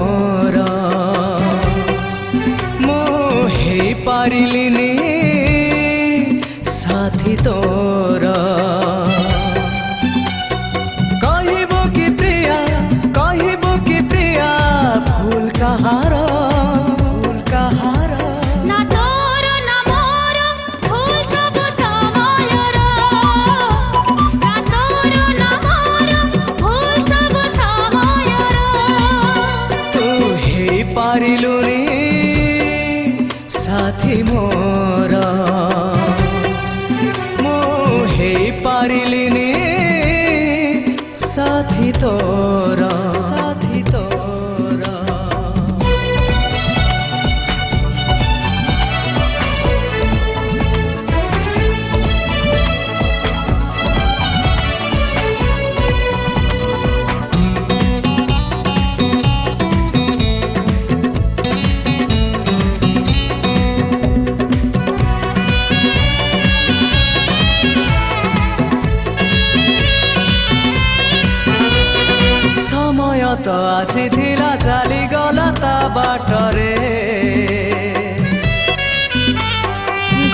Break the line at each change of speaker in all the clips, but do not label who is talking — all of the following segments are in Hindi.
मोर मो हे पारिलिनी साथी तोर कहबो कि प्रिया भूल कहार
ना तोर ना मोर भूल सब समयर ना तोर ना मोर भूल सब समयर
तू हे पारिलुनी साथी मोर मो हे पारिलिनी साथी तोर समय तो आसीथिला चली गला ता बाटरे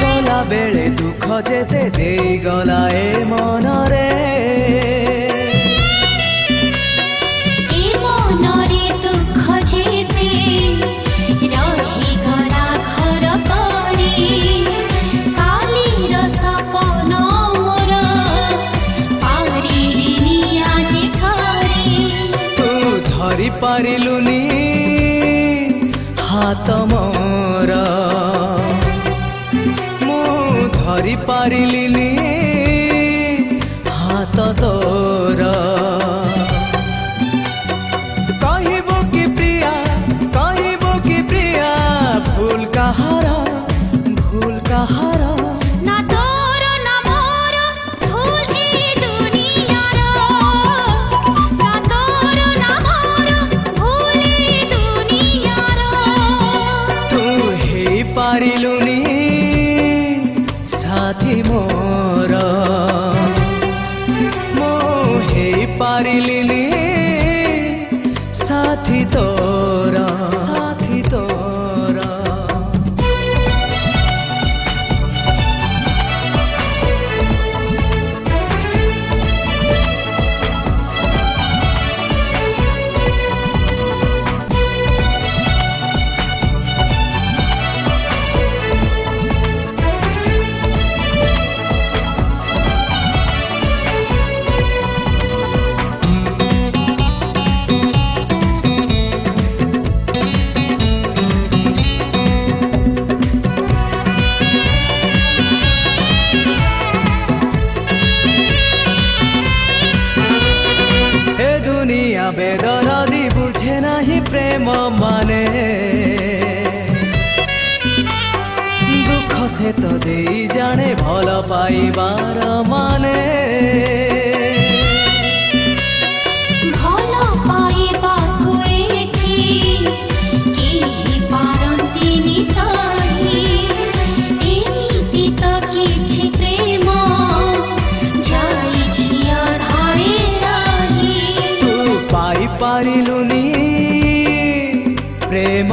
गला बेले दुख जेते देई गला ए मनरे
दुख जेते रही गला घर परी कालीर सपन मोर पारिलिनी आजि थरी
तू धरी पारिलुनी हाथ मोर मु धरी पारिलिनी हाथ तोर कहबो कि प्रिया भूल कहार
ना तोर ना मोर भूल ए दुनियार ना तोर ना मोर भूल ए दुनियार
तू हे पारिलुनी साथी मोर मो हे पारिलिनी साथी तोर बेदरदी बुझे नहीं प्रेम माने दुख से तो दे जाने भल पाइबार माने
भल पाइबाकु एठी केही पारंतिनी सही एमिति त किछि प्रेम जाई छिया धारे रही
पारिलुनी प्रेम।